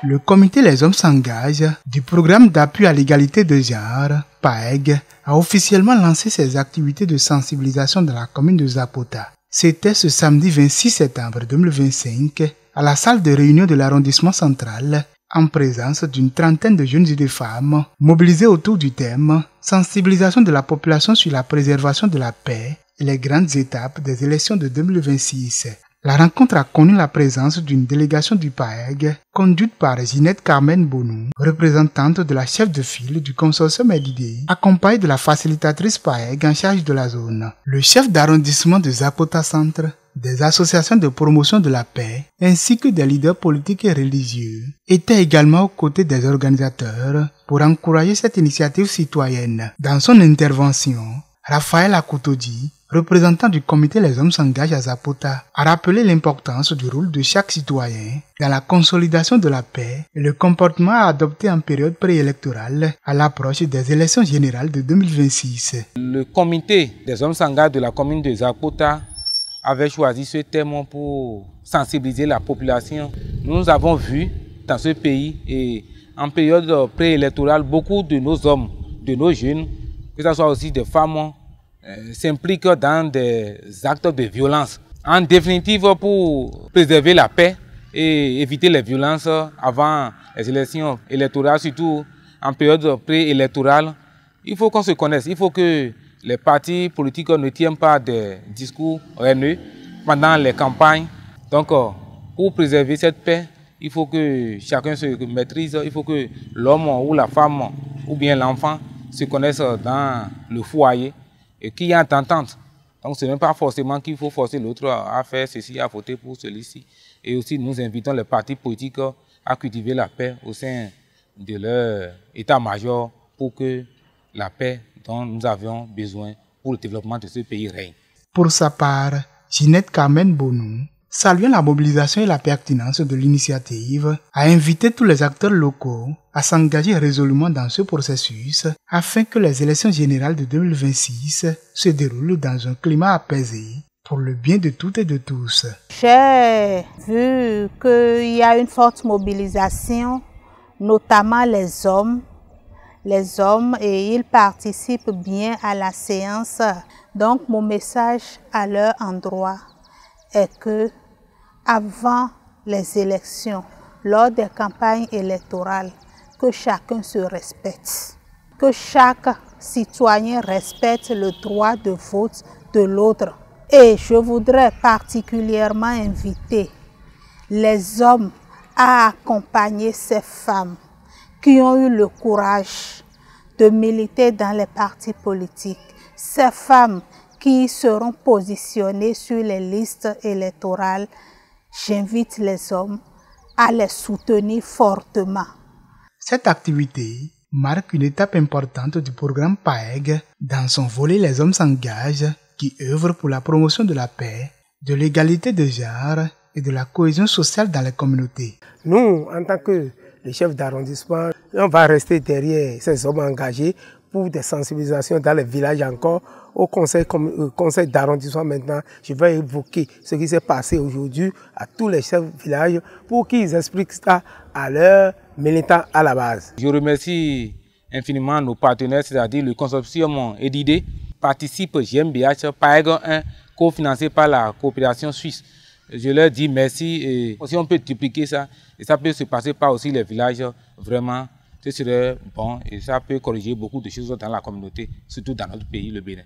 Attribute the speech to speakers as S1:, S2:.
S1: Le comité Les Hommes s'engagent du programme d'appui à l'égalité de genre, PAEG, a officiellement lancé ses activités de sensibilisation dans la commune de Zapota. C'était ce samedi 26 septembre 2025 à la salle de réunion de l'arrondissement central, en présence d'une trentaine de jeunes et de femmes mobilisées autour du thème « Sensibilisation de la population sur la préservation de la paix et les grandes étapes des élections de 2026 ». La rencontre a connu la présence d'une délégation du PAEG conduite par Ginette Carmen Bonou, représentante de la chef de file du consortium EDIDE, accompagnée de la facilitatrice PAEG en charge de la zone, le chef d'arrondissement de Zapota Centre, des associations de promotion de la paix, ainsi que des leaders politiques et religieux, étaient également aux côtés des organisateurs pour encourager cette initiative citoyenne. Dans son intervention, Raphaël Akoutoudi, représentant du comité Les Hommes s'engagent à Zapota, a rappelé l'importance du rôle de chaque citoyen dans la consolidation de la paix et le comportement à adopter en période préélectorale à l'approche des élections générales de 2026.
S2: Le comité des Hommes s'engagent de la commune de Zapota avait choisi ce thème pour sensibiliser la population. Nous avons vu dans ce pays et en période préélectorale, beaucoup de nos hommes, de nos jeunes, que ce soit aussi des femmes, s'impliquent dans des actes de violence. En définitive, pour préserver la paix et éviter les violences avant les élections électorales, surtout en période préélectorale, il faut qu'on se connaisse. Il faut que les partis politiques ne tiennent pas des discours haineux pendant les campagnes. Donc, pour préserver cette paix, il faut que chacun se maîtrise. Il faut que l'homme ou la femme ou bien l'enfant se connaissent dans le foyer et qu'il y ait une entente. Donc, ce n'est pas forcément qu'il faut forcer l'autre à faire ceci, à voter pour celui-ci. Et aussi, nous invitons les partis politiques à cultiver la paix au sein de leur état-major pour que la paix dont nous avions besoin pour le développement de ce pays règne.
S1: Pour sa part, Ginette Carmen Bonou, saluant la mobilisation et la pertinence de l'initiative, a invité tous les acteurs locaux à s'engager résolument dans ce processus afin que les élections générales de 2026 se déroulent dans un climat apaisé pour le bien de toutes et de tous.
S3: J'ai vu qu'il y a une forte mobilisation, notamment les hommes, et ils participent bien à la séance. Donc mon message à leur endroit est que avant les élections, lors des campagnes électorales, que chacun se respecte, que chaque citoyen respecte le droit de vote de l'autre. Et je voudrais particulièrement inviter les hommes à accompagner ces femmes qui ont eu le courage de militer dans les partis politiques, ces femmes qui seront positionnées sur les listes électorales. J'invite les hommes à les soutenir fortement.
S1: Cette activité marque une étape importante du programme PAEG dans son volet Les Hommes s'engagent qui œuvre pour la promotion de la paix, de l'égalité de genre et de la cohésion sociale dans les communautés.
S4: Nous, en tant que les chefs d'arrondissement, on va rester derrière ces hommes engagés pour des sensibilisations dans les villages encore. Au conseil d'arrondissement maintenant, je vais évoquer ce qui s'est passé aujourd'hui à tous les chefs de village pour qu'ils expliquent ça à leurs militants à la base.
S2: Je remercie infiniment nos partenaires, c'est-à-dire le consortium EDIDE, participe GmbH, PAEG 1, cofinancé par la coopération suisse. Je leur dis merci et si on peut dupliquer ça, et ça peut se passer par aussi les villages, vraiment, ce serait bon et ça peut corriger beaucoup de choses dans la communauté, surtout dans notre pays, le Bénin.